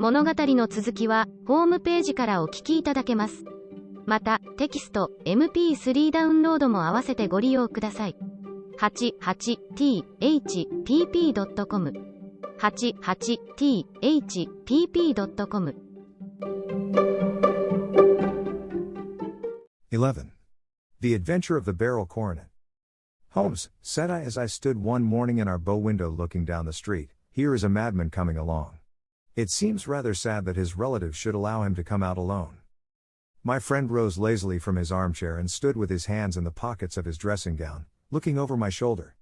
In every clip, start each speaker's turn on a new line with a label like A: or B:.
A: 物語の続きはホームページからお聞きいただけます。また、テキスト、MP3 ダウンロードも合わせてご利用ください。88thpp.com 88thpp.com
B: 11. The Adventure of the Barrel Coronet. Holmes, said I as I stood one morning in our bow window looking down the street, here is a madman coming along. It seems rather sad that his relatives should allow him to come out alone. My friend rose lazily from his armchair and stood with his hands in the pockets of his dressing gown, looking over my shoulder.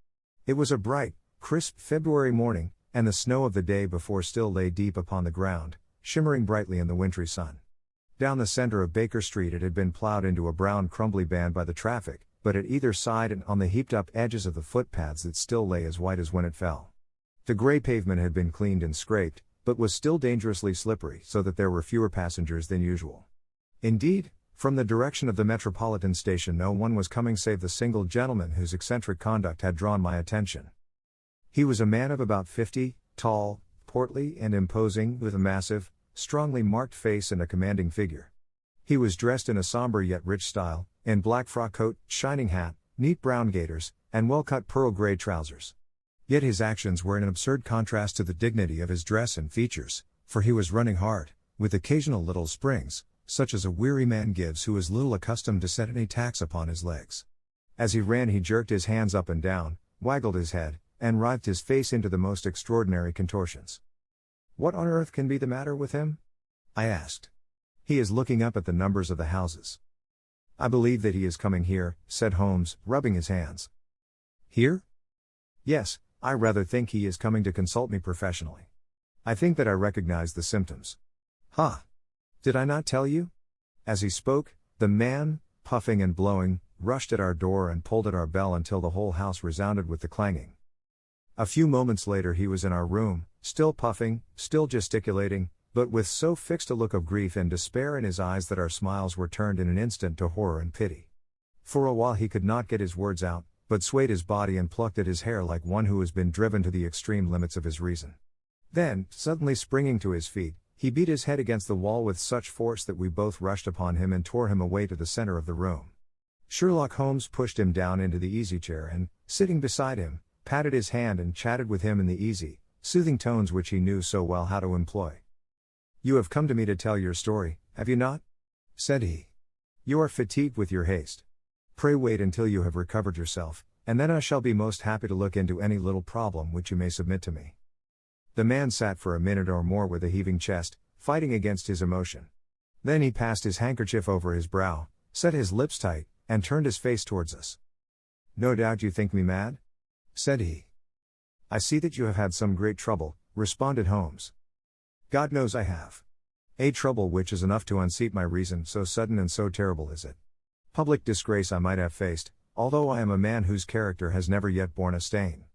B: It was a bright, crisp February morning, and the snow of the day before still lay deep upon the ground, shimmering brightly in the wintry sun. Down the center of Baker Street it had been plowed into a brown crumbly band by the traffic, but at either side and on the heaped-up edges of the footpaths it still lay as white as when it fell. The gray pavement had been cleaned and scraped, but was still dangerously slippery so that there were fewer passengers than usual. Indeed, from the direction of the Metropolitan Station no one was coming save the single gentleman whose eccentric conduct had drawn my attention. He was a man of about 50, tall, portly and imposing, with a massive, strongly marked face and a commanding figure. He was dressed in a somber yet rich style, in black frock coat, shining hat, neat brown gaiters, and well-cut pearl gray trousers. Yet his actions were in an absurd contrast to the dignity of his dress and features, for he was running hard, with occasional little springs, such as a weary man gives who is little accustomed to set any tax upon his legs. As he ran he jerked his hands up and down, waggled his head, and writhed his face into the most extraordinary contortions. "What on earth can be the matter with him?" I asked. "He is looking up at the numbers of the houses." "I believe that he is coming here," said Holmes, rubbing his hands. "Here?" "Yes, I rather think he is coming to consult me professionally. I think that I recognize the symptoms." "Ha! Did I not tell you?" As he spoke, the man, puffing and blowing, rushed at our door and pulled at our bell until the whole house resounded with the clanging. A few moments later he was in our room, still puffing, still gesticulating, but with so fixed a look of grief and despair in his eyes that our smiles were turned in an instant to horror and pity. For a while he could not get his words out, but swayed his body and plucked at his hair like one who has been driven to the extreme limits of his reason. Then, suddenly springing to his feet, he beat his head against the wall with such force that we both rushed upon him and tore him away to the center of the room. Sherlock Holmes pushed him down into the easy-chair and, sitting beside him, patted his hand and chatted with him in the easy, soothing tones which he knew so well how to employ. "You have come to me to tell your story, have you not?" said he. "You are fatigued with your haste. Pray wait until you have recovered yourself, and then I shall be most happy to look into any little problem which you may submit to me." The man sat for a minute or more with a heaving chest, fighting against his emotion. Then he passed his handkerchief over his brow, set his lips tight, and turned his face towards us. "No doubt you think me mad?" said he. "I see that you have had some great trouble," responded Holmes. "God knows I have. A trouble which is enough to unseat my reason, so sudden and so terrible is it. Public disgrace I might have faced, although I am a man whose character has never yet borne a stain.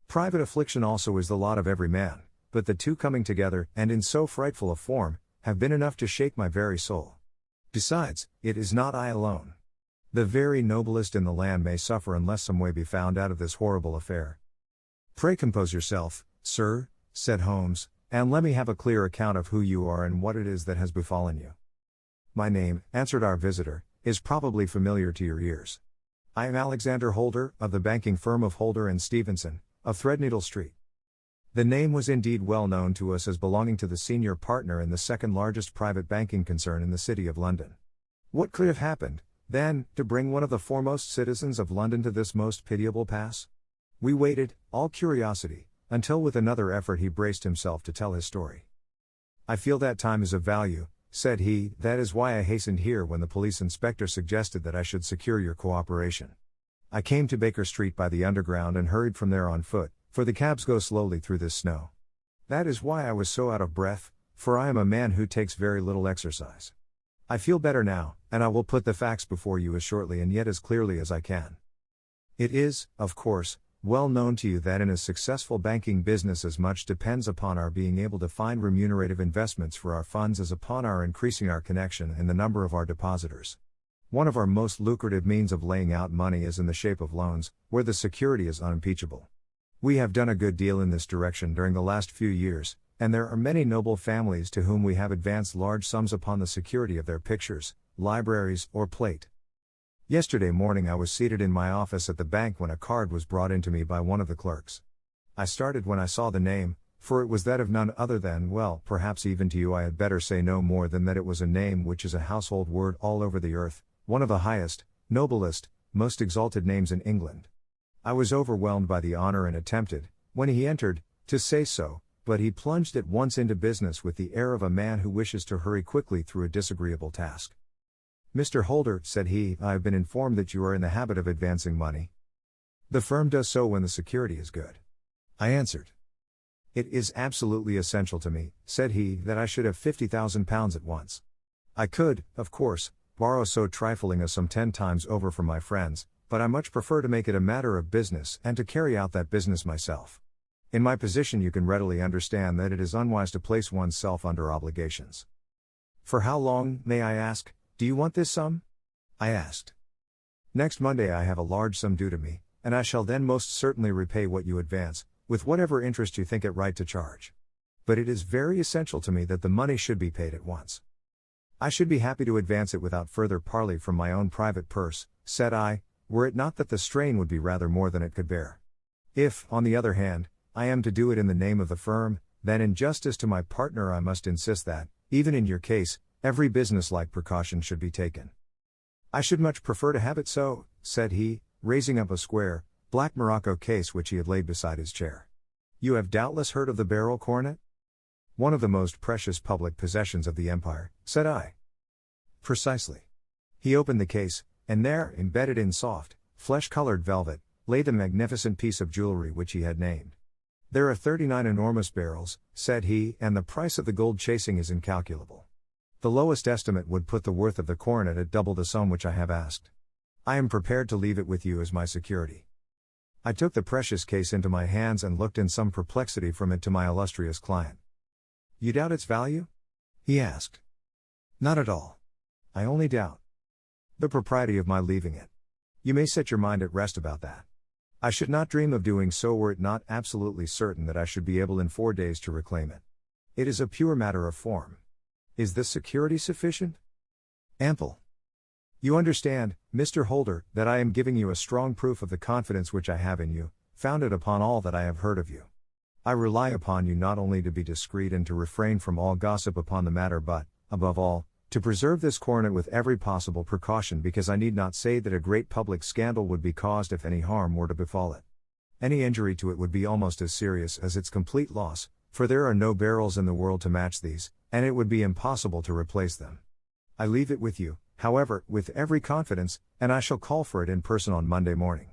B: Private affliction also is the lot of every man, but the two coming together, and in so frightful a form, have been enough to shake my very soul. Besides, it is not I alone. The very noblest in the land may suffer unless some way be found out of this horrible affair." "Pray compose yourself, sir," said Holmes, "and let me have a clear account of who you are and what it is that has befallen you." "My name," answered our visitor, "is probably familiar to your ears. I am Alexander Holder, of the banking firm of Holder and Stevenson, of Threadneedle Street." The name was indeed well known to us as belonging to the senior partner in the second largest private banking concern in the City of London. What could have happened, then, to bring one of the foremost citizens of London to this most pitiable pass? We waited, all curiosity, until with another effort he braced himself to tell his story. "I feel that time is of value," said he, "that is why I hastened here when the police inspector suggested that I should secure your cooperation. I came to Baker Street by the Underground and hurried from there on foot, for the cabs go slowly through this snow. That is why I was so out of breath, for I am a man who takes very little exercise. I feel better now, and I will put the facts before you as shortly and yet as clearly as I can. It is, of course, well known to you that in a successful banking business as much depends upon our being able to find remunerative investments for our funds as upon our increasing our connection and the number of our depositors. One of our most lucrative means of laying out money is in the shape of loans, where the security is unimpeachable. We have done a good deal in this direction during the last few years, and there are many noble families to whom we have advanced large sums upon the security of their pictures, libraries, or plate. Yesterday morning I was seated in my office at the bank when a card was brought in to me by one of the clerks. I started when I saw the name, for it was that of none other than, well, perhaps even to you I had better say no more than that it was a name which is a household word all over the earth, one of the highest, noblest, most exalted names in England. I was overwhelmed by the honor and attempted, when he entered, to say so, but he plunged at once into business with the air of a man who wishes to hurry quickly through a disagreeable task. "Mr. Holder," said he, "I have been informed that you are in the habit of advancing money." "The firm does so when the security is good," I answered. "It is absolutely essential to me," said he, "that I should have £50,000 at once. I could, of course, borrow so trifling a sum 10 times over from my friends, but I much prefer to make it a matter of business and to carry out that business myself. In my position you can readily understand that it is unwise to place one's self under obligations." "For how long, may I ask, do you want this sum?" I asked. "Next Monday I have a large sum due to me, and I shall then most certainly repay what you advance, with whatever interest you think it right to charge. But it is very essential to me that the money should be paid at once." "I should be happy to advance it without further parley from my own private purse," said I, "were it not that the strain would be rather more than it could bear. If, on the other hand, I am to do it in the name of the firm, then in justice to my partner I must insist that, even in your case, every business-like precaution should be taken." "I should much prefer to have it so," said he, raising up a square, black morocco case which he had laid beside his chair. "You have doubtless heard of the barrel coronet?" "One of the most precious public possessions of the empire," said I. "Precisely." He opened the case, and there, embedded in soft, flesh-colored velvet, lay the magnificent piece of jewelry which he had named. "There are 39 enormous barrels," said he, "and the price of the gold chasing is incalculable. The lowest estimate would put the worth of the coronet at double the sum which I have asked. I am prepared to leave it with you as my security." I took the precious case into my hands and looked in some perplexity from it to my illustrious client. "You doubt its value?" he asked. "Not at all. I only doubt the propriety of my leaving it. You may set your mind at rest about that. I should not dream of doing so were it not absolutely certain that I should be able in 4 days to reclaim it. It is a pure matter of form. Is this security sufficient?" "Ample. You understand, Mr. Holder, that I am giving you a strong proof of the confidence which I have in you, founded upon all that I have heard of you. I rely upon you not only to be discreet and to refrain from all gossip upon the matter but, above all, to preserve this coronet with every possible precaution, because I need not say that a great public scandal would be caused if any harm were to befall it. Any injury to it would be almost as serious as its complete loss, for there are no barrels in the world to match these, and it would be impossible to replace them. I leave it with you, however, with every confidence, and I shall call for it in person on Monday morning."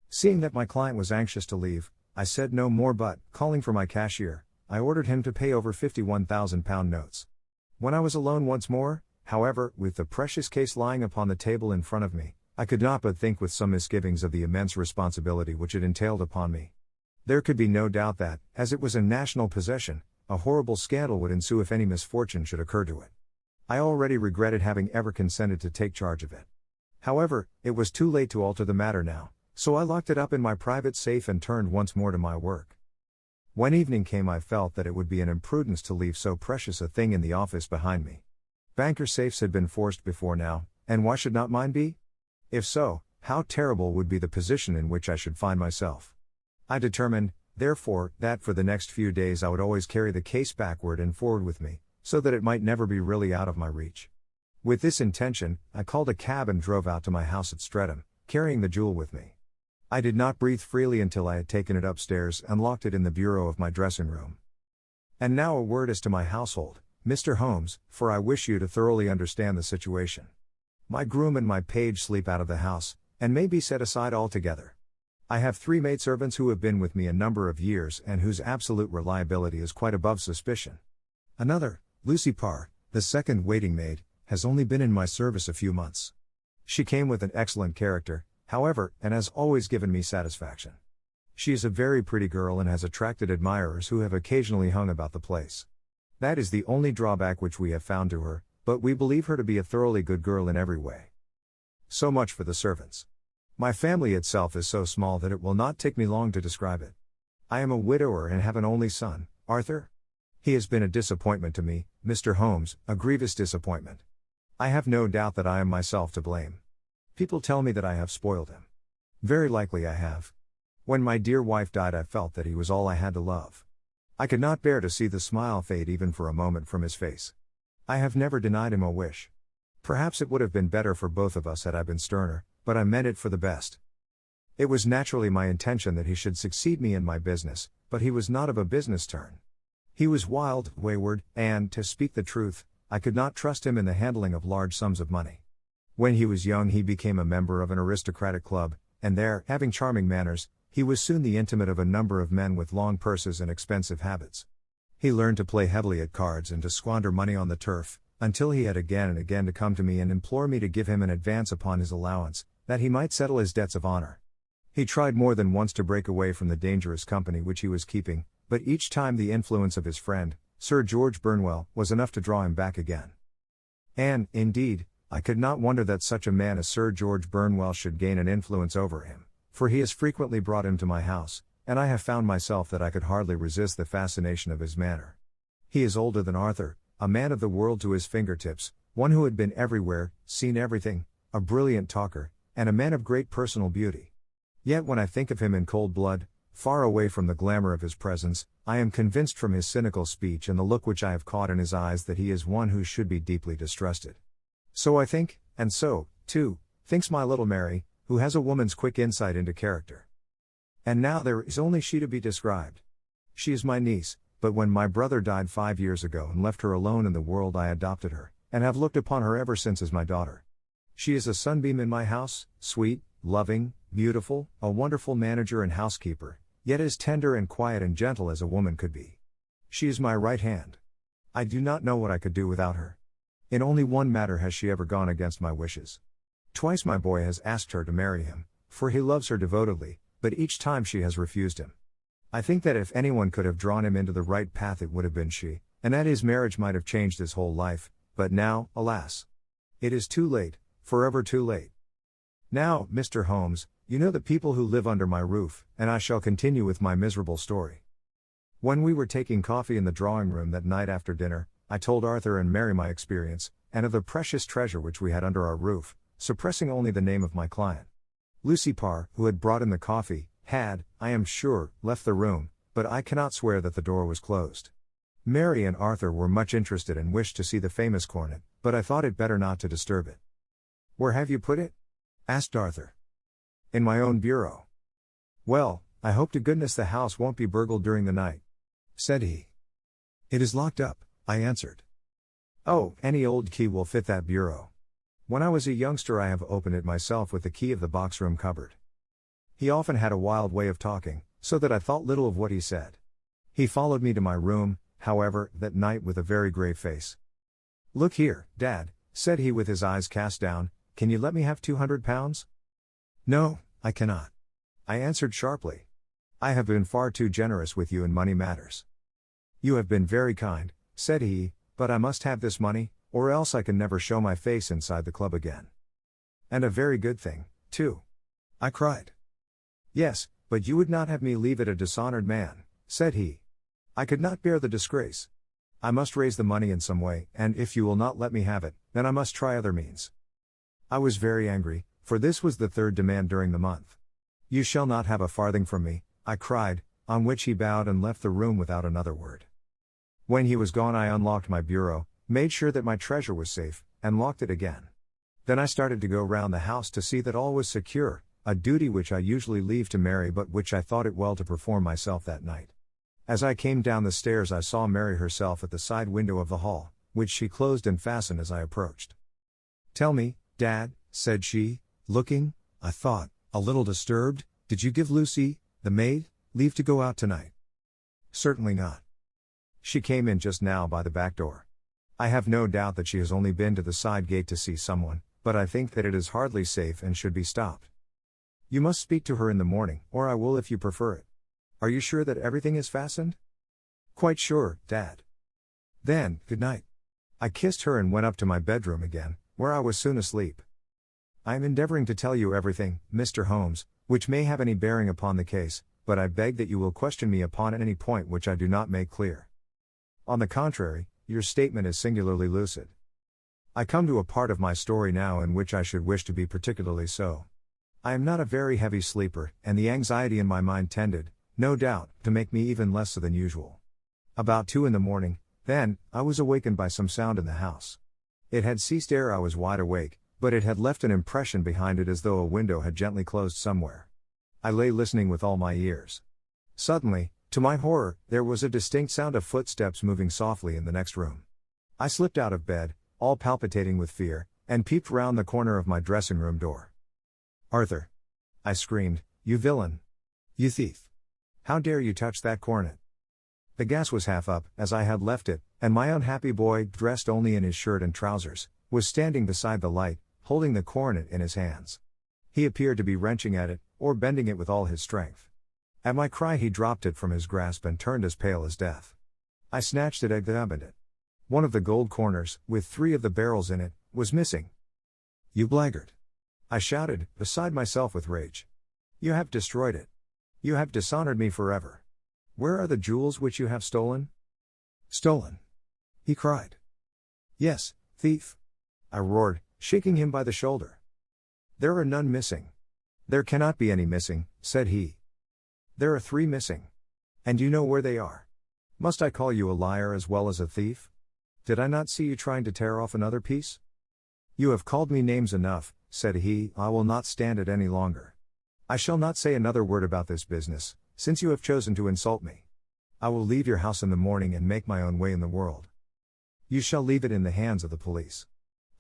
B: Seeing that my client was anxious to leave, I said no more but, calling for my cashier, I ordered him to pay over £51,000 notes. When I was alone once more, however, with the precious case lying upon the table in front of me, I could not but think with some misgivings of the immense responsibility which it entailed upon me. There could be no doubt that, as it was a national possession, a horrible scandal would ensue if any misfortune should occur to it. I already regretted having ever consented to take charge of it. However, it was too late to alter the matter now, so I locked it up in my private safe and turned once more to my work. When evening came I felt that it would be an imprudence to leave so precious a thing in the office behind me. Banker safes had been forced before now, and why should not mine be? If so, how terrible would be the position in which I should find myself. I determined, therefore, that for the next few days I would always carry the case backward and forward with me, so that it might never be really out of my reach. With this intention, I called a cab and drove out to my house at Streatham, carrying the jewel with me. I did not breathe freely until I had taken it upstairs and locked it in the bureau of my dressing room. And now a word as to my household, Mr. Holmes, for I wish you to thoroughly understand the situation. My groom and my page sleep out of the house, and may be set aside altogether. I have 3 maidservants who have been with me a number of years and whose absolute reliability is quite above suspicion. Another, Lucy Parr, the second waiting maid, has only been in my service a few months. She came with an excellent character, however, and has always given me satisfaction. She is a very pretty girl and has attracted admirers who have occasionally hung about the place. That is the only drawback which we have found to her, but we believe her to be a thoroughly good girl in every way. So much for the servants. My family itself is so small that it will not take me long to describe it. I am a widower and have an only son, Arthur. He has been a disappointment to me, Mr. Holmes, a grievous disappointment. I have no doubt that I am myself to blame. People tell me that I have spoiled him. Very likely I have. When my dear wife died, I felt that he was all I had to love. I could not bear to see the smile fade even for a moment from his face. I have never denied him a wish. Perhaps it would have been better for both of us had I been sterner, but I meant it for the best. It was naturally my intention that he should succeed me in my business, but he was not of a business turn. He was wild, wayward, and, to speak the truth, I could not trust him in the handling of large sums of money. When he was young, he became a member of an aristocratic club, and there, having charming manners, he was soon the intimate of a number of men with long purses and expensive habits. He learned to play heavily at cards and to squander money on the turf, until he had again and again to come to me and implore me to give him an advance upon his allowance, that he might settle his debts of honor. He tried more than once to break away from the dangerous company which he was keeping, but each time the influence of his friend, Sir George Burnwell, was enough to draw him back again. And, indeed, I could not wonder that such a man as Sir George Burnwell should gain an influence over him, for he has frequently brought him to my house, and I have found myself that I could hardly resist the fascination of his manner. He is older than Arthur, a man of the world to his fingertips, one who had been everywhere, seen everything, a brilliant talker, and a man of great personal beauty. Yet when I think of him in cold blood, far away from the glamour of his presence, I am convinced from his cynical speech and the look which I have caught in his eyes that he is one who should be deeply distrusted. So I think, and so, too, thinks my little Mary, who has a woman's quick insight into character. And now there is only she to be described. She is my niece, but when my brother died 5 years ago and left her alone in the world, I adopted her, and have looked upon her ever since as my daughter. She is a sunbeam in my house, sweet, loving, beautiful, a wonderful manager and housekeeper, yet as tender and quiet and gentle as a woman could be. She is my right hand. I do not know what I could do without her. In only one matter has she ever gone against my wishes. Twice my boy has asked her to marry him, for he loves her devotedly, but each time she has refused him. I think that if anyone could have drawn him into the right path, it would have been she, and that his marriage might have changed his whole life, but now, alas! It is too late, forever too late. Now, Mr. Holmes, you know the people who live under my roof, and I shall continue with my miserable story. When we were taking coffee in the drawing room that night after dinner, I told Arthur and Mary my experience, and of the precious treasure which we had under our roof, suppressing only the name of my client. Lucy Parr, who had brought in the coffee, had, I am sure, left the room, but I cannot swear that the door was closed. Mary and Arthur were much interested and wished to see the famous cornet, but I thought it better not to disturb it. "Where have you put it?" asked Arthur. "In my own bureau." "Well, I hope to goodness the house won't be burgled during the night," said he. "It is locked up," I answered. "Oh, any old key will fit that bureau. When I was a youngster I have opened it myself with the key of the box-room cupboard." He often had a wild way of talking, so that I thought little of what he said. He followed me to my room, however, that night with a very grave face. "Look here, Dad," said he with his eyes cast down, "can you let me have £200? "No, I cannot," I answered sharply. "I have been far too generous with you in money matters." "You have been very kind," said he, "but I must have this money, or else I can never show my face inside the club again." "And a very good thing, too," I cried. "Yes, but you would not have me leave it a dishonored man," said he. "I could not bear the disgrace. I must raise the money in some way, and if you will not let me have it, then I must try other means." I was very angry, for this was the third demand during the month. "You shall not have a farthing from me," I cried, on which he bowed and left the room without another word. When he was gone I unlocked my bureau, made sure that my treasure was safe, and locked it again. Then I started to go round the house to see that all was secure, a duty which I usually leave to Mary but which I thought it well to perform myself that night. As I came down the stairs I saw Mary herself at the side window of the hall, which she closed and fastened as I approached. "Tell me, Dad," said she, looking, I thought, a little disturbed, "did you give Lucy, the maid, leave to go out tonight?" "Certainly not. She came in just now by the back door. I have no doubt that she has only been to the side gate to see someone, but I think that it is hardly safe and should be stopped. You must speak to her in the morning, or I will if you prefer it. Are you sure that everything is fastened?" "Quite sure, Dad." "Then, good night." I kissed her and went up to my bedroom again, where I was soon asleep. I am endeavoring to tell you everything, Mr. Holmes, which may have any bearing upon the case, but I beg that you will question me upon any point which I do not make clear. On the contrary, your statement is singularly lucid. I come to a part of my story now in which I should wish to be particularly so. I am not a very heavy sleeper, and the anxiety in my mind tended, no doubt, to make me even less so than usual. About 2 a.m, then, I was awakened by some sound in the house. It had ceased ere I was wide awake, but it had left an impression behind it as though a window had gently closed somewhere. I lay listening with all my ears. Suddenly, to my horror, there was a distinct sound of footsteps moving softly in the next room. I slipped out of bed, all palpitating with fear, and peeped round the corner of my dressing-room door. "Arthur!" I screamed, "you villain! You thief! How dare you touch that cornet?" The gas was half up, as I had left it, and my unhappy boy, dressed only in his shirt and trousers, was standing beside the light, holding the cornet in his hands. He appeared to be wrenching at it, or bending it with all his strength. At my cry he dropped it from his grasp and turned as pale as death. I snatched it and examined it. One of the gold corners, with 3 of the barrels in it, was missing. "You blackguard!" I shouted, beside myself with rage. "You have destroyed it. You have dishonored me forever. Where are the jewels which you have stolen?" "Stolen?" he cried. "Yes, thief!" I roared, shaking him by the shoulder. "There are none missing." "There cannot be any missing," said he. "There are 3 missing. And you know where they are. Must I call you a liar as well as a thief? Did I not see you trying to tear off another piece?" "You have called me names enough," said he. "I will not stand it any longer. I shall not say another word about this business, since you have chosen to insult me. I will leave your house in the morning and make my own way in the world." "You shall leave it in the hands of the police,"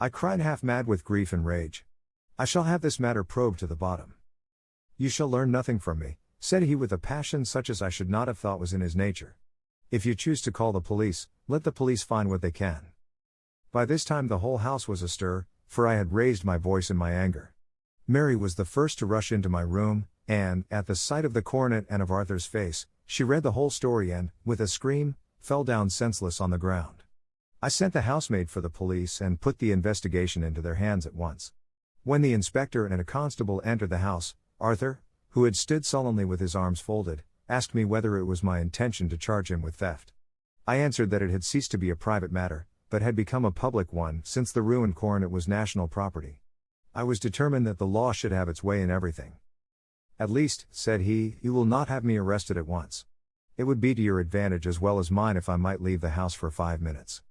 B: I cried, half mad with grief and rage. "I shall have this matter probed to the bottom." "You shall learn nothing from me," said he with a passion such as I should not have thought was in his nature. "If you choose to call the police, let the police find what they can." By this time the whole house was astir, for I had raised my voice in my anger. Mary was the first to rush into my room, and, at the sight of the cornet and of Arthur's face, she read the whole story and, with a scream, fell down senseless on the ground. I sent the housemaid for the police and put the investigation into their hands at once. When the inspector and a constable entered the house, Arthur, who had stood sullenly with his arms folded, asked me whether it was my intention to charge him with theft. I answered that it had ceased to be a private matter, but had become a public one since the ruined cornet was national property. I was determined that the law should have its way in everything. "At least," said he, "you will not have me arrested at once. It would be to your advantage as well as mine if I might leave the house for 5 minutes.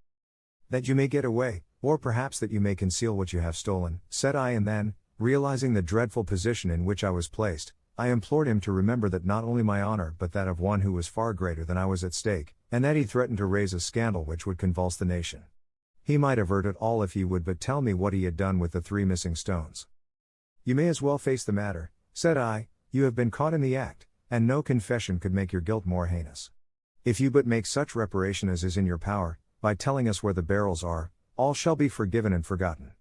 B: That you may get away, or perhaps that you may conceal what you have stolen," said I, and then, realizing the dreadful position in which I was placed, I implored him to remember that not only my honor but that of one who was far greater than I was at stake, and that he threatened to raise a scandal which would convulse the nation. He might avert it all if he would but tell me what he had done with the 3 missing stones. "You may as well face the matter," said I. "You have been caught in the act, and no confession could make your guilt more heinous. If you but make such reparation as is in your power, by telling us where the barrels are, all shall be forgiven and forgotten."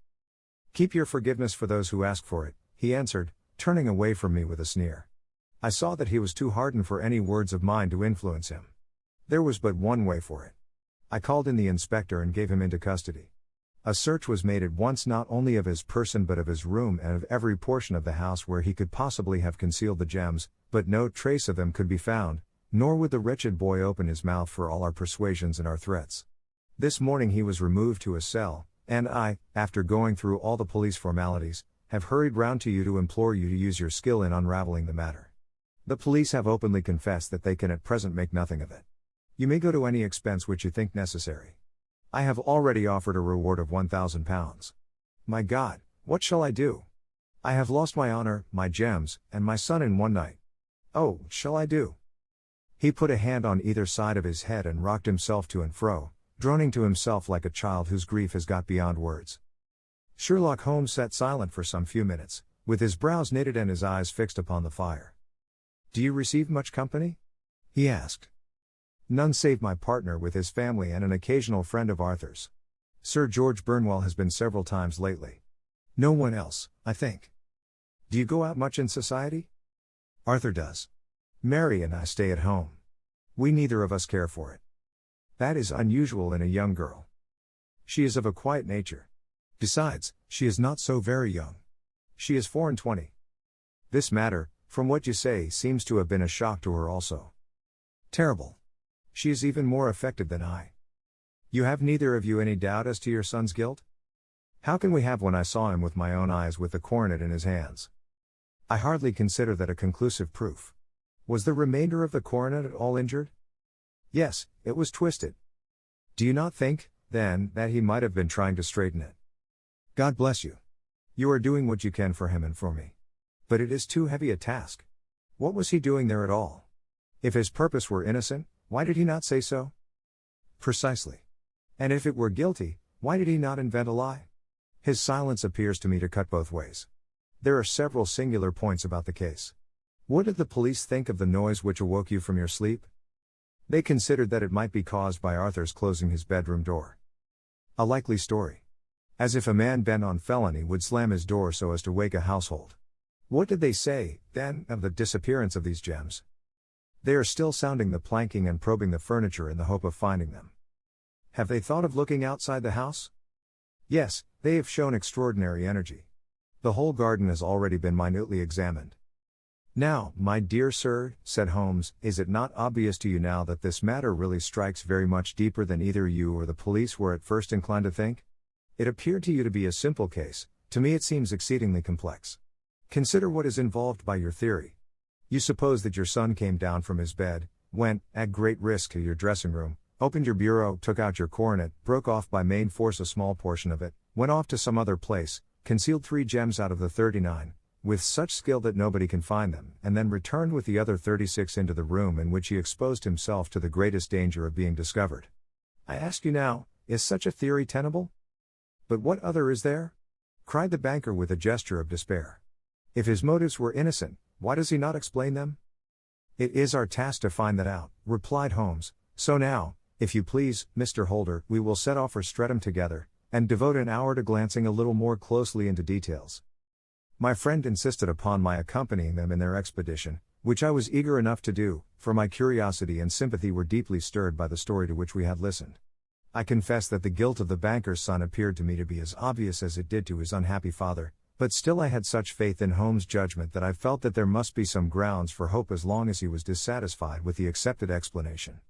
B: "Keep your forgiveness for those who ask for it," he answered, turning away from me with a sneer. I saw that he was too hardened for any words of mine to influence him. There was but one way for it. I called in the inspector and gave him into custody. A search was made at once not only of his person but of his room and of every portion of the house where he could possibly have concealed the gems, but no trace of them could be found, nor would the wretched boy open his mouth for all our persuasions and our threats. This morning he was removed to a cell, and I, after going through all the police formalities, have hurried round to you to implore you to use your skill in unraveling the matter. The police have openly confessed that they can at present make nothing of it. You may go to any expense which you think necessary. I have already offered a reward of £1,000. My God, what shall I do? I have lost my honor, my gems, and my son in one night. Oh, what shall I do?" He put a hand on either side of his head and rocked himself to and fro, droning to himself like a child whose grief has got beyond words. Sherlock Holmes sat silent for some few minutes, with his brows knitted and his eyes fixed upon the fire. "Do you receive much company?" he asked. "None save my partner with his family and an occasional friend of Arthur's. Sir George Burnwell has been several times lately. No one else, I think." "Do you go out much in society?" "Arthur does. Mary and I stay at home. We neither of us care for it. That is unusual in a young girl. She is of a quiet nature. Besides, she is not so very young. She is 24. This matter, from what you say, seems to have been a shock to her also." "Terrible. She is even more affected than I. You have neither of you any doubt as to your son's guilt? How can we have when I saw him with my own eyes with the coronet in his hands? I hardly consider that a conclusive proof. Was the remainder of the coronet at all injured? Yes, it was twisted. Do you not think, then, that he might have been trying to straighten it? God bless you. You are doing what you can for him and for me. But it is too heavy a task. What was he doing there at all? If his purpose were innocent, why did he not say so? Precisely. And if it were guilty, why did he not invent a lie? His silence appears to me to cut both ways. There are several singular points about the case. What did the police think of the noise which awoke you from your sleep? They considered that it might be caused by Arthur's closing his bedroom door. A likely story. As if a man bent on felony would slam his door so as to wake a household. What did they say, then, of the disappearance of these gems? They are still sounding the planking and probing the furniture in the hope of finding them. Have they thought of looking outside the house? Yes, they have shown extraordinary energy. The whole garden has already been minutely examined. Now, my dear sir, said Holmes, is it not obvious to you now that this matter really strikes very much deeper than either you or the police were at first inclined to think? It appeared to you to be a simple case, to me it seems exceedingly complex. Consider what is involved by your theory. You suppose that your son came down from his bed, went, at great risk, to your dressing room, opened your bureau, took out your coronet, broke off by main force a small portion of it, went off to some other place, concealed 3 gems out of the 39, with such skill that nobody can find them, and then returned with the other 36 into the room in which he exposed himself to the greatest danger of being discovered. I ask you now, is such a theory tenable? But what other is there? Cried the banker with a gesture of despair. If his motives were innocent, why does he not explain them? It is our task to find that out, replied Holmes, so now, if you please, Mr. Holder, we will set off for Streatham together, and devote an hour to glancing a little more closely into details. My friend insisted upon my accompanying them in their expedition, which I was eager enough to do, for my curiosity and sympathy were deeply stirred by the story to which we had listened. I confess that the guilt of the banker's son appeared to me to be as obvious as it did to his unhappy father, but still I had such faith in Holmes' judgment that I felt that there must be some grounds for hope as long as he was dissatisfied with the accepted explanation.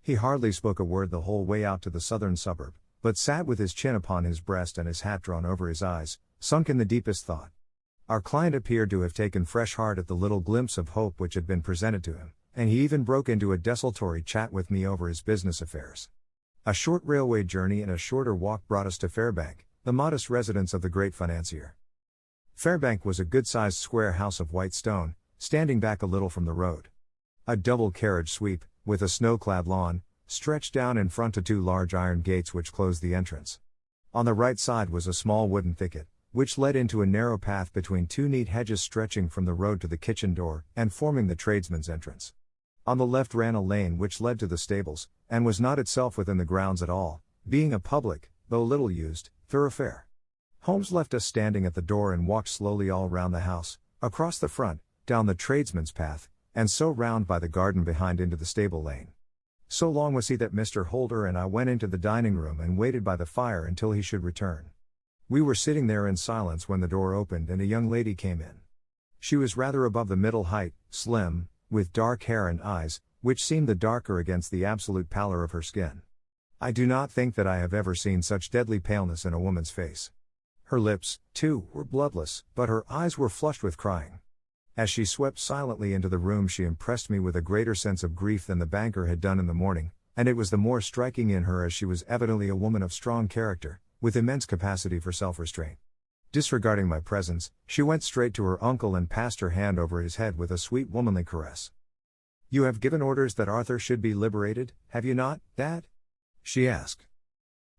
B: He hardly spoke a word the whole way out to the southern suburb, but sat with his chin upon his breast and his hat drawn over his eyes, sunk in the deepest thought. Our client appeared to have taken fresh heart at the little glimpse of hope which had been presented to him, and he even broke into a desultory chat with me over his business affairs. A short railway journey and a shorter walk brought us to Fairbank, the modest residence of the great financier. Fairbank was a good-sized square house of white stone, standing back a little from the road. A double carriage sweep, with a snow-clad lawn, stretched down in front to 2 large iron gates which closed the entrance. On the right side was a small wooden thicket, which led into a narrow path between 2 neat hedges stretching from the road to the kitchen door, and forming the tradesman's entrance. On the left ran a lane which led to the stables, and was not itself within the grounds at all, being a public, though little used, thoroughfare. Holmes left us standing at the door and walked slowly all round the house, across the front, down the tradesman's path, and so round by the garden behind into the stable lane. So long was he that Mr. Holder and I went into the dining room and waited by the fire until he should return. We were sitting there in silence when the door opened and a young lady came in. She was rather above the middle height, slim, with dark hair and eyes, which seemed the darker against the absolute pallor of her skin. I do not think that I have ever seen such deadly paleness in a woman's face. Her lips, too, were bloodless, but her eyes were flushed with crying. As she swept silently into the room she impressed me with a greater sense of grief than the banker had done in the morning, and it was the more striking in her as she was evidently a woman of strong character, with immense capacity for self-restraint. Disregarding my presence, she went straight to her uncle and passed her hand over his head with a sweet womanly caress. "You have given orders that Arthur should be liberated, have you not, Dad?" she asked.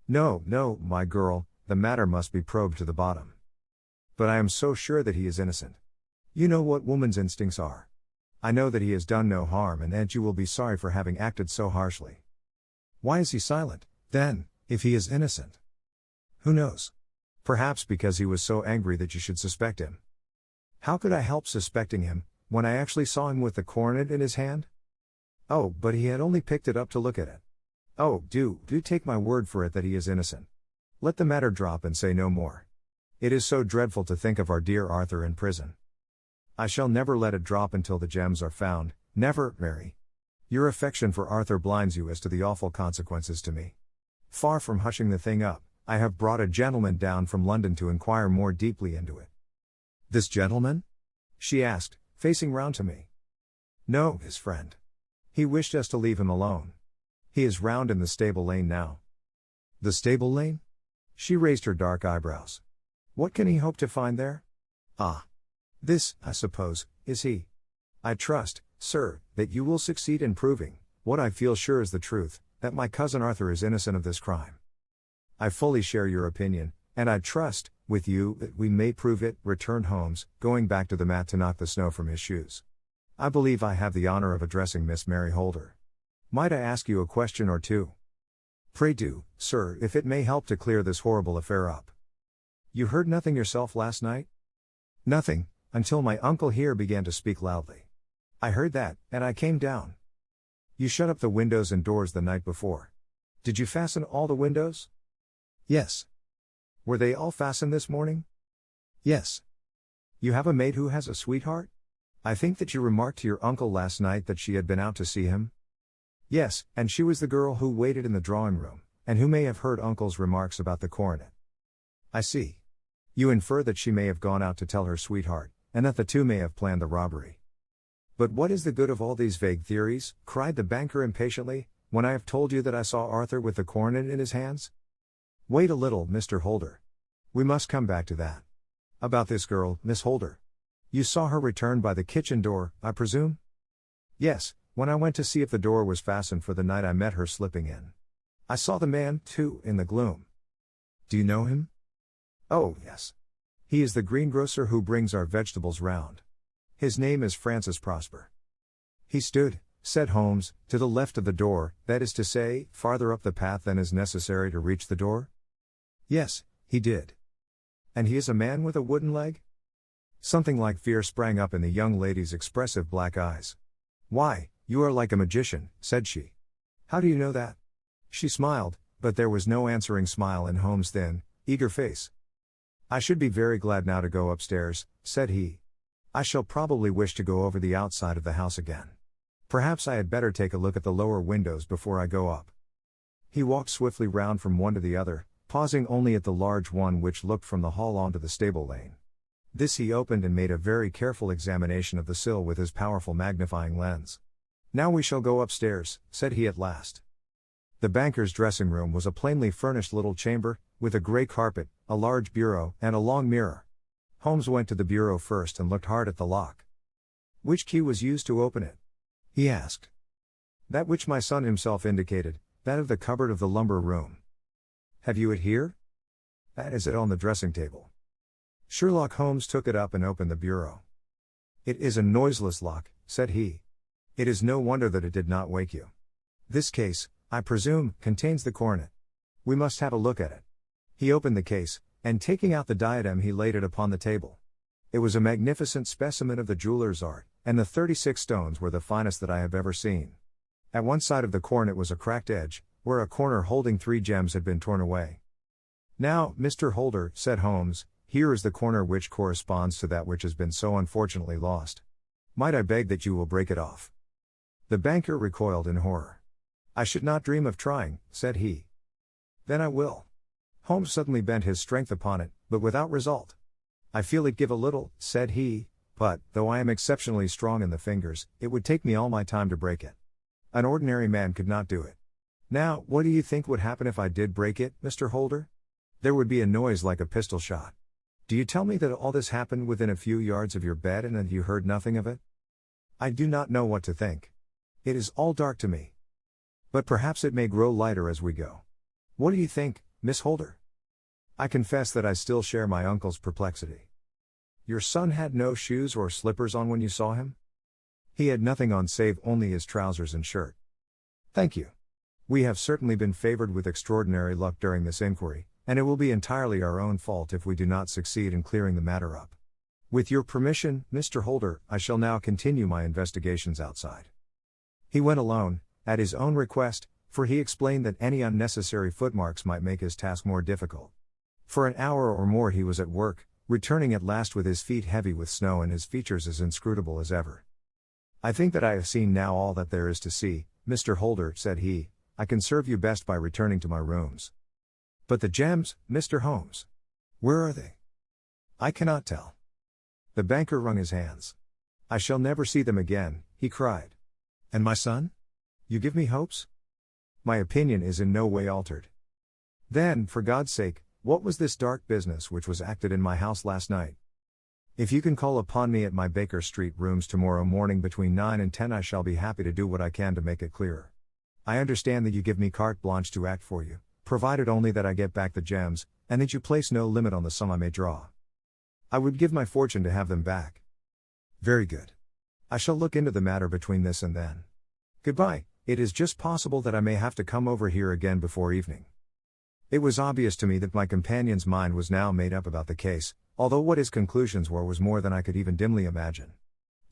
B: No, my girl, the matter must be probed to the bottom. But I am so sure that he is innocent. You know what woman's instincts are. I know that he has done no harm and that you will be sorry for having acted so harshly. Why is he silent, then, if he is innocent? Who knows? Perhaps because he was so angry that you should suspect him. How could I help suspecting him, when I actually saw him with the coronet in his hand? Oh, but he had only picked it up to look at it. Oh, do take my word for it that he is innocent. Let the matter drop and say no more. It is so dreadful to think of our dear Arthur in prison. I shall never let it drop until the gems are found, never, Mary. Your affection for Arthur blinds you as to the awful consequences to me. Far from hushing the thing up, I have brought a gentleman down from London to inquire more deeply into it. This gentleman? She asked, facing round to me. No, his friend. He wished us to leave him alone. He is round in the stable lane now. The stable lane? She raised her dark eyebrows. What can he hope to find there? Ah. This, I suppose, is he. I trust, sir, that you will succeed in proving, what I feel sure is the truth, that my cousin Arthur is innocent of this crime. I fully share your opinion, and I trust, with you, that we may prove it, returned Holmes, going back to the mat to knock the snow from his shoes. I believe I have the honor of addressing Miss Mary Holder. Might I ask you a question or two? Pray do, sir, if it may help to clear this horrible affair up. You heard nothing yourself last night? Nothing, until my uncle here began to speak loudly. I heard that, and I came down. You shut up the windows and doors the night before. Did you fasten all the windows? Yes. Were they all fastened this morning? Yes. You have a maid who has a sweetheart? I think that you remarked to your uncle last night that she had been out to see him? Yes, and she was the girl who waited in the drawing room, and who may have heard uncle's remarks about the coronet. I see. You infer that she may have gone out to tell her sweetheart, and that the two may have planned the robbery. But what is the good of all these vague theories, cried the banker impatiently, when I have told you that I saw Arthur with the coronet in his hands? Wait a little, Mr. Holder. We must come back to that. About this girl, Miss Holder. You saw her return by the kitchen door, I presume? Yes, when I went to see if the door was fastened for the night I met her slipping in. I saw the man, too, in the gloom. Do you know him? Oh, yes. He is the greengrocer who brings our vegetables round. His name is Francis Prosper. He stood, said Holmes, to the left of the door, that is to say, farther up the path than is necessary to reach the door? Yes, he did. And he is a man with a wooden leg? Something like fear sprang up in the young lady's expressive black eyes. Why, you are like a magician, said she. How do you know that? She smiled, but there was no answering smile in Holmes' thin, eager face. I should be very glad now to go upstairs, said he. I shall probably wish to go over the outside of the house again. Perhaps I had better take a look at the lower windows before I go up. He walked swiftly round from one to the other, pausing only at the large one which looked from the hall onto the stable lane. This he opened and made a very careful examination of the sill with his powerful magnifying lens. Now we shall go upstairs, said he at last. The banker's dressing room was a plainly furnished little chamber, with a grey carpet, a large bureau, and a long mirror. Holmes went to the bureau first and looked hard at the lock. Which key was used to open it? He asked. That which my son himself indicated, that of the cupboard of the lumber room. Have you it here? That is it on the dressing table. Sherlock Holmes took it up and opened the bureau. It is a noiseless lock, said he. It is no wonder that it did not wake you. This case, I presume, contains the coronet. We must have a look at it. He opened the case, and taking out the diadem he laid it upon the table. It was a magnificent specimen of the jeweller's art, and the 36 stones were the finest that I have ever seen. At one side of the coronet was a cracked edge, where a corner holding 3 gems had been torn away. Now, Mr. Holder, said Holmes, here is the corner which corresponds to that which has been so unfortunately lost. Might I beg that you will break it off? The banker recoiled in horror. I should not dream of trying, said he. Then I will. Holmes suddenly bent his strength upon it, but without result. I feel it give a little, said he, but, though I am exceptionally strong in the fingers, it would take me all my time to break it. An ordinary man could not do it. Now, what do you think would happen if I did break it, Mr. Holder? There would be a noise like a pistol shot. Do you tell me that all this happened within a few yards of your bed and that you heard nothing of it? I do not know what to think. It is all dark to me. But perhaps it may grow lighter as we go. What do you think, Miss Holder? I confess that I still share my uncle's perplexity. Your son had no shoes or slippers on when you saw him? He had nothing on save only his trousers and shirt. Thank you. We have certainly been favored with extraordinary luck during this inquiry, and it will be entirely our own fault if we do not succeed in clearing the matter up. With your permission, Mr. Holder, I shall now continue my investigations outside. He went alone, at his own request, for he explained that any unnecessary footmarks might make his task more difficult. For an hour or more he was at work, returning at last with his feet heavy with snow and his features as inscrutable as ever. I think that I have seen now all that there is to see, Mr. Holder, said he. I can serve you best by returning to my rooms. But the gems, Mr. Holmes. Where are they? I cannot tell. The banker wrung his hands. I shall never see them again, he cried. And my son? You give me hopes? My opinion is in no way altered. Then, for God's sake, what was this dark business which was acted in my house last night? If you can call upon me at my Baker Street rooms tomorrow morning between 9 and 10, I shall be happy to do what I can to make it clearer. I understand that you give me carte blanche to act for you, provided only that I get back the gems, and that you place no limit on the sum I may draw. I would give my fortune to have them back. Very good. I shall look into the matter between this and then. Goodbye. It is just possible that I may have to come over here again before evening. It was obvious to me that my companion's mind was now made up about the case, although what his conclusions were was more than I could even dimly imagine.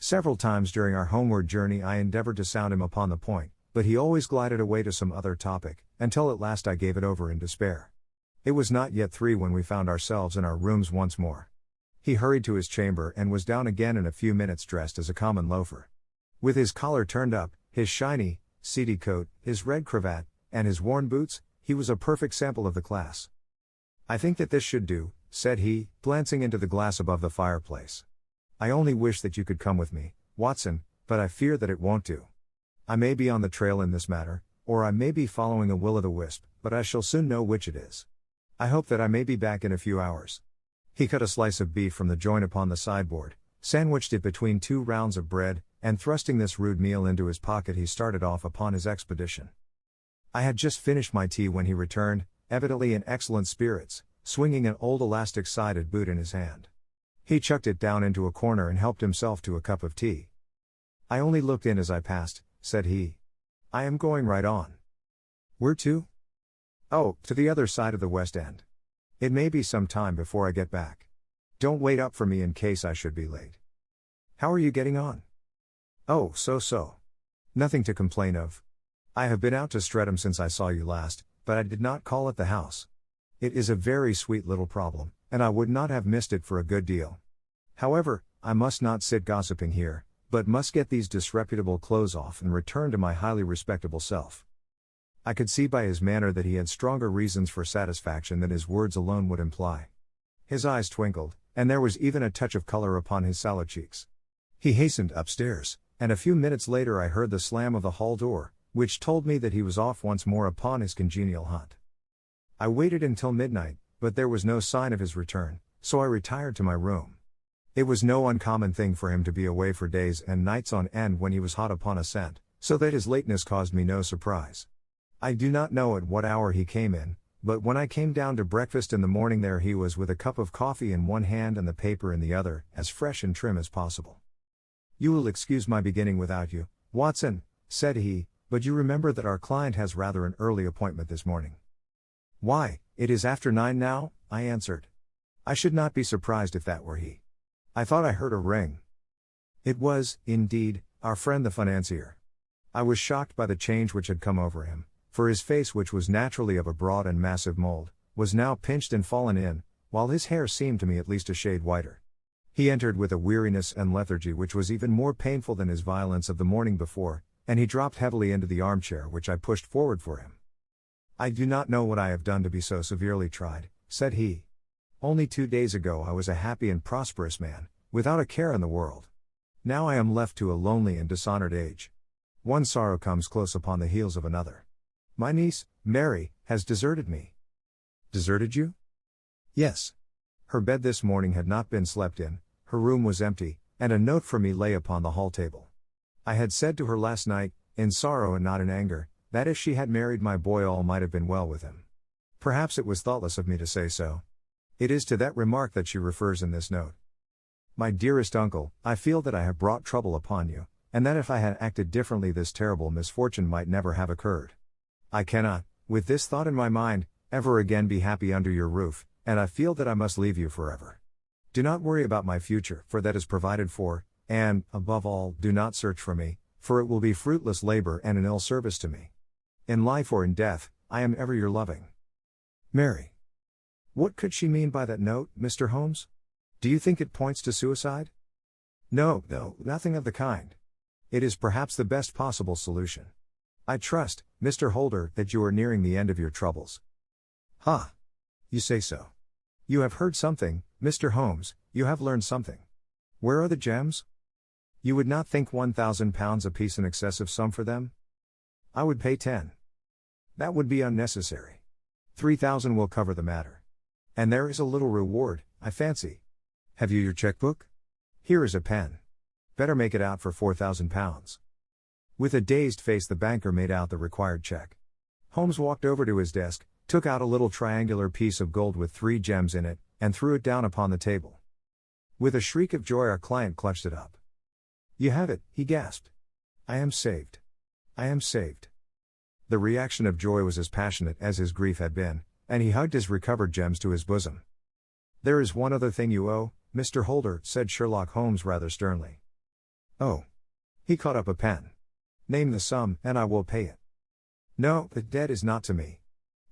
B: Several times during our homeward journey I endeavored to sound him upon the point, but he always glided away to some other topic, until at last I gave it over in despair. It was not yet 3 when we found ourselves in our rooms once more. He hurried to his chamber and was down again in a few minutes dressed as a common loafer. With his collar turned up, his shiny, seedy coat, his red cravat, and his worn boots, he was a perfect sample of the class. I think that this should do, said he, glancing into the glass above the fireplace. I only wish that you could come with me, Watson, but I fear that it won't do. I may be on the trail in this matter, or I may be following a will-o'-the-wisp, but I shall soon know which it is. I hope that I may be back in a few hours. He cut a slice of beef from the joint upon the sideboard, sandwiched it between 2 rounds of bread, and thrusting this rude meal into his pocket he started off upon his expedition. I had just finished my tea when he returned, evidently in excellent spirits, swinging an old elastic-sided boot in his hand. He chucked it down into a corner and helped himself to a cup of tea. I only looked in as I passed, said he. I am going right on. Where to? Oh, to the other side of the West End. It may be some time before I get back. Don't wait up for me in case I should be late. How are you getting on? Oh, so. Nothing to complain of. I have been out to Streatham since I saw you last, but I did not call at the house. It is a very sweet little problem, and I would not have missed it for a good deal. However, I must not sit gossiping here, but must get these disreputable clothes off and return to my highly respectable self. I could see by his manner that he had stronger reasons for satisfaction than his words alone would imply. His eyes twinkled, and there was even a touch of color upon his sallow cheeks. He hastened upstairs, and a few minutes later I heard the slam of the hall door, which told me that he was off once more upon his congenial hunt. I waited until midnight, but there was no sign of his return, so I retired to my room. It was no uncommon thing for him to be away for days and nights on end when he was hot upon a scent, so that his lateness caused me no surprise. I do not know at what hour he came in, but when I came down to breakfast in the morning there he was with a cup of coffee in one hand and the paper in the other, as fresh and trim as possible. You will excuse my beginning without you, Watson, said he, but you remember that our client has rather an early appointment this morning. Why, it is after 9 now, I answered. I should not be surprised if that were he. I thought I heard a ring. It was, indeed, our friend the financier. I was shocked by the change which had come over him, for his face, which was naturally of a broad and massive mold, was now pinched and fallen in, while his hair seemed to me at least a shade whiter. He entered with a weariness and lethargy which was even more painful than his violence of the morning before, and he dropped heavily into the armchair which I pushed forward for him. I do not know what I have done to be so severely tried, said he. Only 2 days ago I was a happy and prosperous man, without a care in the world. Now I am left to a lonely and dishonored age. One sorrow comes close upon the heels of another. My niece, Mary, has deserted me. Deserted you? Yes. Her bed this morning had not been slept in, her room was empty, and a note for me lay upon the hall table. I had said to her last night, in sorrow and not in anger, that if she had married my boy all might have been well with him. Perhaps it was thoughtless of me to say so. It is to that remark that she refers in this note. My dearest uncle, I feel that I have brought trouble upon you, and that if I had acted differently this terrible misfortune might never have occurred. I cannot, with this thought in my mind, ever again be happy under your roof, and I feel that I must leave you forever. Do not worry about my future, for that is provided for, and, above all, do not search for me, for it will be fruitless labor and an ill service to me. In life or in death, I am ever your loving Mary. What could she mean by that note, Mr. Holmes? Do you think it points to suicide? No, nothing of the kind. It is perhaps the best possible solution. I trust, Mr. Holder, that you are nearing the end of your troubles. Ha! You say so. You have heard something, Mr. Holmes, you have learned something. Where are the gems? You would not think £1,000 apiece an excessive sum for them? I would pay 10. That would be unnecessary. 3,000 will cover the matter. And there is a little reward, I fancy. Have you your checkbook? Here is a pen. Better make it out for £4,000. With a dazed face, the banker made out the required check. Holmes walked over to his desk, took out a little triangular piece of gold with 3 gems in it, and threw it down upon the table. With a shriek of joy, our client clutched it up. You have it, he gasped. I am saved. I am saved. The reaction of joy was as passionate as his grief had been, and he hugged his recovered gems to his bosom. There is one other thing you owe, Mr. Holder, said Sherlock Holmes rather sternly. Oh. He caught up a pen. Name the sum, and I will pay it. No, the debt is not to me.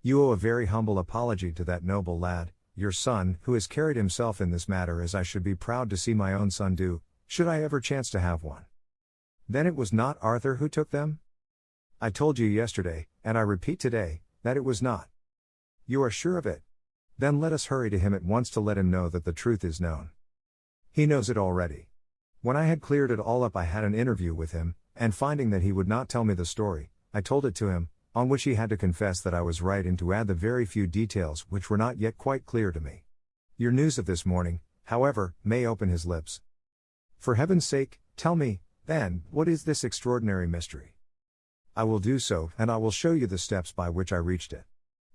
B: You owe a very humble apology to that noble lad, your son, who has carried himself in this matter as I should be proud to see my own son do, should I ever chance to have one. Then it was not Arthur who took them? I told you yesterday, and I repeat today, that it was not. You are sure of it? Then let us hurry to him at once to let him know that the truth is known. He knows it already. When I had cleared it all up, I had an interview with him, and finding that he would not tell me the story, I told it to him, on which he had to confess that I was right and to add the very few details which were not yet quite clear to me. Your news of this morning, however, may open his lips. For heaven's sake, tell me, then, what is this extraordinary mystery? I will do so, and I will show you the steps by which I reached it.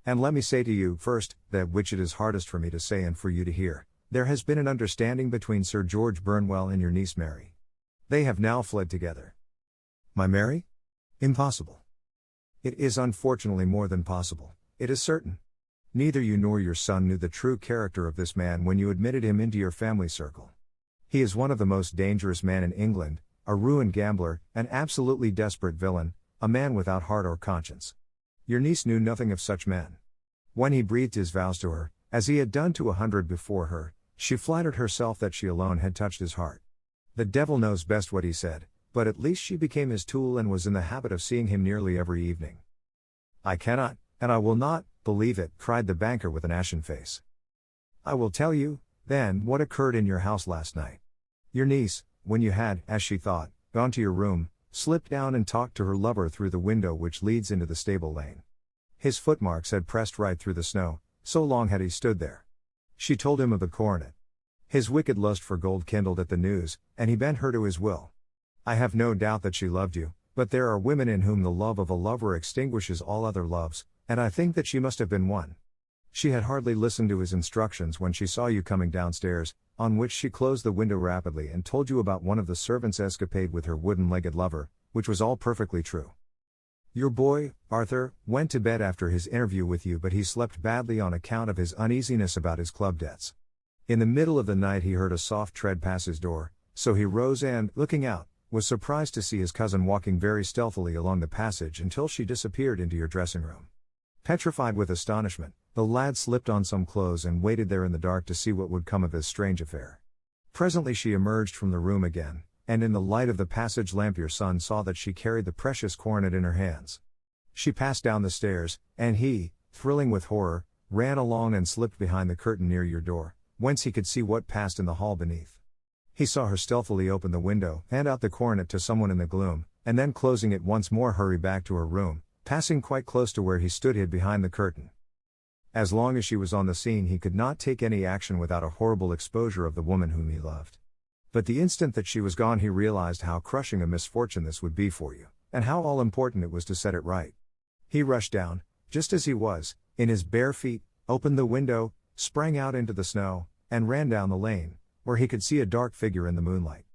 B: And let me say to you, first, that which it is hardest for me to say and for you to hear, there has been an understanding between Sir George Burnwell and your niece Mary. They have now fled together. My Mary? Impossible. It is unfortunately more than possible, it is certain. Neither you nor your son knew the true character of this man when you admitted him into your family circle. He is one of the most dangerous men in England, a ruined gambler, an absolutely desperate villain, a man without heart or conscience. Your niece knew nothing of such men. When he breathed his vows to her, as he had done to 100 before her, she flattered herself that she alone had touched his heart. The devil knows best what he said, but at least she became his tool and was in the habit of seeing him nearly every evening. I cannot, and I will not, believe it, cried the banker with an ashen face. I will tell you, then, what occurred in your house last night. Your niece, when you had, as she thought, gone to your room, slipped down and talked to her lover through the window which leads into the stable lane. His footmarks had pressed right through the snow, so long had he stood there. She told him of the coronet. His wicked lust for gold kindled at the news, and he bent her to his will. I have no doubt that she loved you, but there are women in whom the love of a lover extinguishes all other loves, and I think that she must have been one. She had hardly listened to his instructions when she saw you coming downstairs, on which she closed the window rapidly and told you about one of the servants' escapade with her wooden-legged lover, which was all perfectly true. Your boy, Arthur, went to bed after his interview with you, but he slept badly on account of his uneasiness about his club debts. In the middle of the night he heard a soft tread pass his door, so he rose and, looking out, was surprised to see his cousin walking very stealthily along the passage until she disappeared into your dressing room. Petrified with astonishment, the lad slipped on some clothes and waited there in the dark to see what would come of this strange affair. Presently she emerged from the room again, and in the light of the passage lamp your son saw that she carried the precious coronet in her hands. She passed down the stairs, and he, thrilling with horror, ran along and slipped behind the curtain near your door, whence he could see what passed in the hall beneath. He saw her stealthily open the window, hand out the coronet to someone in the gloom, and then closing it once more hurry back to her room, passing quite close to where he stood hid behind the curtain. As long as she was on the scene he could not take any action without a horrible exposure of the woman whom he loved. But the instant that she was gone he realized how crushing a misfortune this would be for you, and how all-important it was to set it right. He rushed down, just as he was, in his bare feet, opened the window, sprang out into the snow, and ran down the lane, where he could see a dark figure in the moonlight.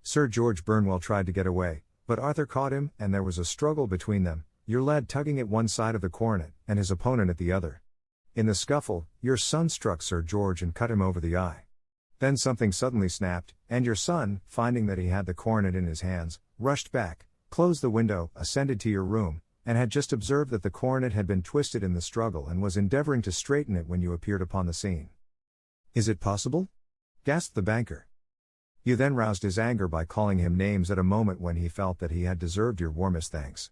B: Sir George Burnwell tried to get away, but Arthur caught him, and there was a struggle between them, your lad tugging at one side of the coronet, and his opponent at the other. In the scuffle, your son struck Sir George and cut him over the eye. Then something suddenly snapped, and your son, finding that he had the coronet in his hands, rushed back, closed the window, ascended to your room, and had just observed that the coronet had been twisted in the struggle and was endeavoring to straighten it when you appeared upon the scene. Is it possible? Gasped the banker. You then roused his anger by calling him names at a moment when he felt that he had deserved your warmest thanks.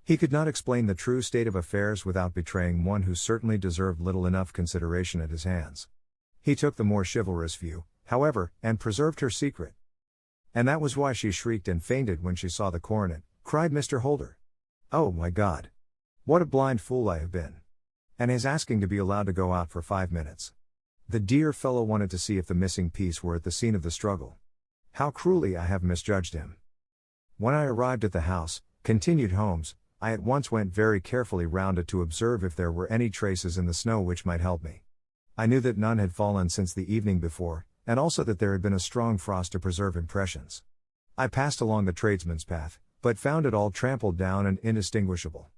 B: He could not explain the true state of affairs without betraying one who certainly deserved little enough consideration at his hands. He took the more chivalrous view, however, and preserved her secret. "And that was why she shrieked and fainted when she saw the coronet," cried Mr. Holder. "Oh my God! What a blind fool I have been! And his asking to be allowed to go out for 5 minutes. The dear fellow wanted to see if the missing piece were at the scene of the struggle. How cruelly I have misjudged him." "When I arrived at the house," continued Holmes, "I at once went very carefully round it to observe if there were any traces in the snow which might help me. I knew that none had fallen since the evening before, and also that there had been a strong frost to preserve impressions. I passed along the tradesman's path, but found it all trampled down and indistinguishable.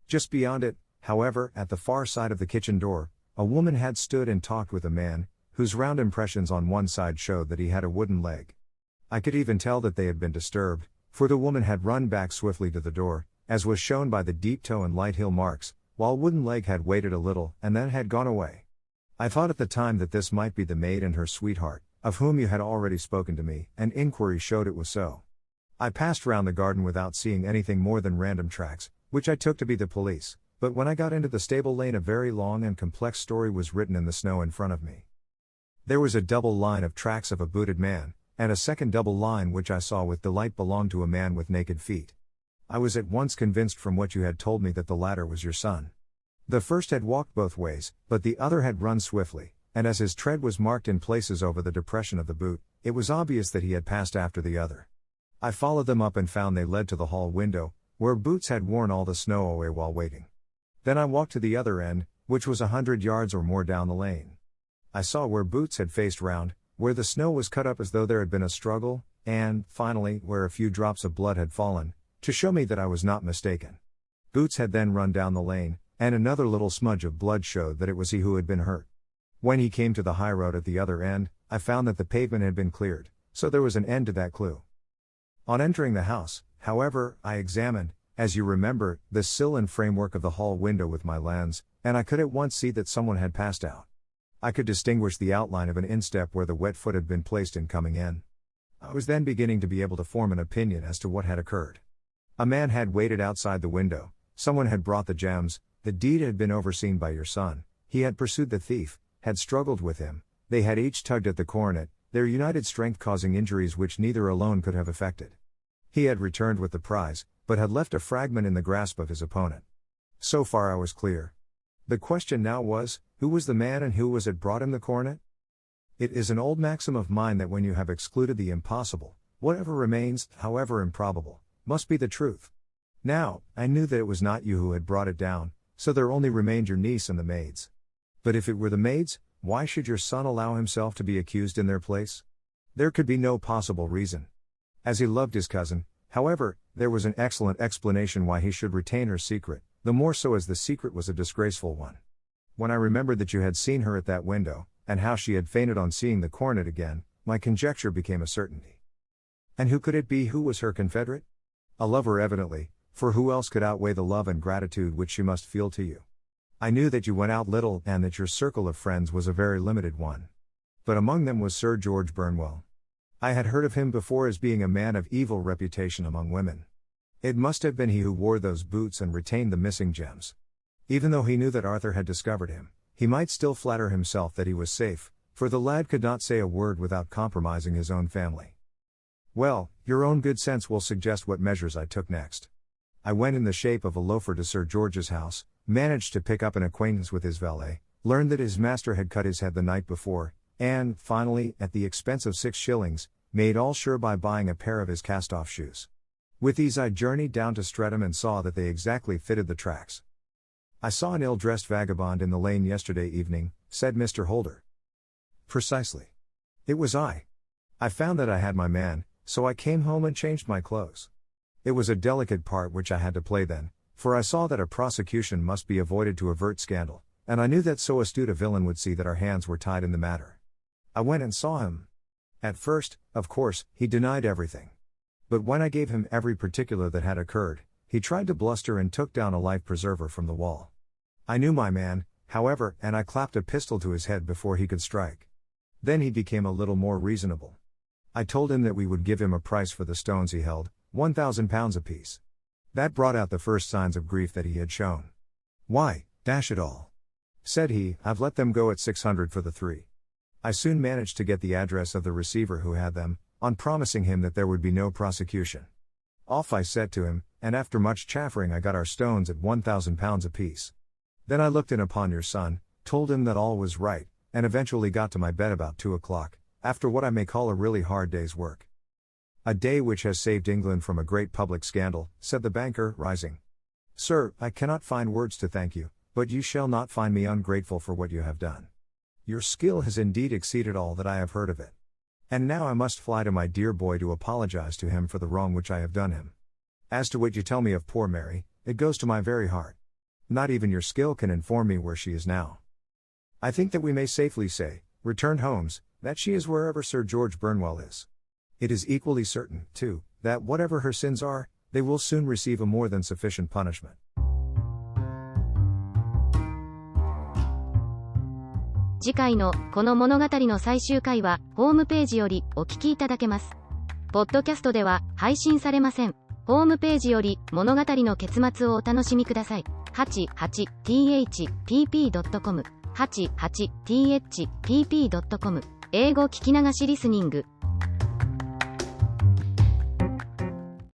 B: Just beyond it, however, at the far side of the kitchen door, a woman had stood and talked with a man, whose round impressions on one side showed that he had a wooden leg. I could even tell that they had been disturbed, for the woman had run back swiftly to the door, as was shown by the deep toe and light heel marks, while wooden leg had waited a little and then had gone away. I thought at the time that this might be the maid and her sweetheart, of whom you had already spoken to me, and inquiry showed it was so. I passed round the garden without seeing anything more than random tracks, which I took to be the police, but when I got into the stable lane a very long and complex story was written in the snow in front of me. There was a double line of tracks of a booted man, and a second double line which I saw with delight belonged to a man with naked feet. I was at once convinced from what you had told me that the latter was your son. The first had walked both ways, but the other had run swiftly, and as his tread was marked in places over the depression of the boot, it was obvious that he had passed after the other. I followed them up and found they led to the hall window, where Boots had worn all the snow away while waiting. Then I walked to the other end, which was 100 yards or more down the lane. I saw where Boots had faced round, where the snow was cut up as though there had been a struggle, and, finally, where a few drops of blood had fallen, to show me that I was not mistaken. Boots had then run down the lane, and another little smudge of blood showed that it was he who had been hurt. When he came to the high road at the other end, I found that the pavement had been cleared, so there was an end to that clue. On entering the house, however, I examined, as you remember, the sill and framework of the hall window with my lens, and I could at once see that someone had passed out. I could distinguish the outline of an instep where the wet foot had been placed in coming in. I was then beginning to be able to form an opinion as to what had occurred. A man had waited outside the window, someone had brought the gems, the deed had been overseen by your son, he had pursued the thief, had struggled with him, they had each tugged at the coronet, their united strength causing injuries which neither alone could have effected. He had returned with the prize, but had left a fragment in the grasp of his opponent. So far I was clear. The question now was, who was the man and who was it brought him the coronet? It is an old maxim of mine that when you have excluded the impossible, whatever remains, however improbable, must be the truth. Now, I knew that it was not you who had brought it down, so there only remained your niece and the maids. But if it were the maids, why should your son allow himself to be accused in their place? There could be no possible reason. As he loved his cousin, however, there was an excellent explanation why he should retain her secret, the more so as the secret was a disgraceful one. When I remembered that you had seen her at that window, and how she had fainted on seeing the coronet again, my conjecture became a certainty. And who could it be who was her confederate? A lover evidently, for who else could outweigh the love and gratitude which she must feel to you? I knew that you went out little and that your circle of friends was a very limited one. But among them was Sir George Burnwell. I had heard of him before as being a man of evil reputation among women. It must have been he who wore those boots and retained the missing gems. Even though he knew that Arthur had discovered him, he might still flatter himself that he was safe, for the lad could not say a word without compromising his own family. Well, your own good sense will suggest what measures I took next. I went in the shape of a loafer to Sir George's house, managed to pick up an acquaintance with his valet, learned that his master had cut his head the night before, and, finally, at the expense of 6 shillings, made all sure by buying a pair of his cast-off shoes. With these I journeyed down to Streatham and saw that they exactly fitted the tracks. I saw an ill-dressed vagabond in the lane yesterday evening, said Mr. Holder. Precisely. It was I. I found that I had my man, so I came home and changed my clothes. It was a delicate part which I had to play then, for I saw that a prosecution must be avoided to avert scandal, and I knew that so astute a villain would see that our hands were tied in the matter. I went and saw him. At first, of course, he denied everything. But when I gave him every particular that had occurred, he tried to bluster and took down a life preserver from the wall. I knew my man, however, and I clapped a pistol to his head before he could strike. Then he became a little more reasonable. I told him that we would give him a price for the stones he held, £1,000 apiece. That brought out the first signs of grief that he had shown. Why, dash it all, said he, I've let them go at 600 for the 3. I soon managed to get the address of the receiver who had them, on promising him that there would be no prosecution. Off I set to him, and after much chaffering I got our stones at £1,000 apiece. Then I looked in upon your son, told him that all was right, and eventually got to my bed about 2 o'clock, after what I may call a really hard day's work. A day which has saved England from a great public scandal, said the banker, rising. Sir, I cannot find words to thank you, but you shall not find me ungrateful for what you have done. Your skill has indeed exceeded all that I have heard of it. And now I must fly to my dear boy to apologize to him for the wrong which I have done him. As to what you tell me of poor Mary, it goes to my very heart. Not even your skill can inform me where she is now. I think that we may safely say, returned Holmes, that she is wherever Sir George Burnwell is. It is equally certain, too, that whatever her sins are, they will soon receive a more than sufficient punishment.
A: 次回のこの物語の最終回はホームページよりお聞きいただけます。ポッドキャストでは配信されません。ホームページより物語の結末をお楽しみください。88thpp.com 88thpp.com 英語聞き流しリスニング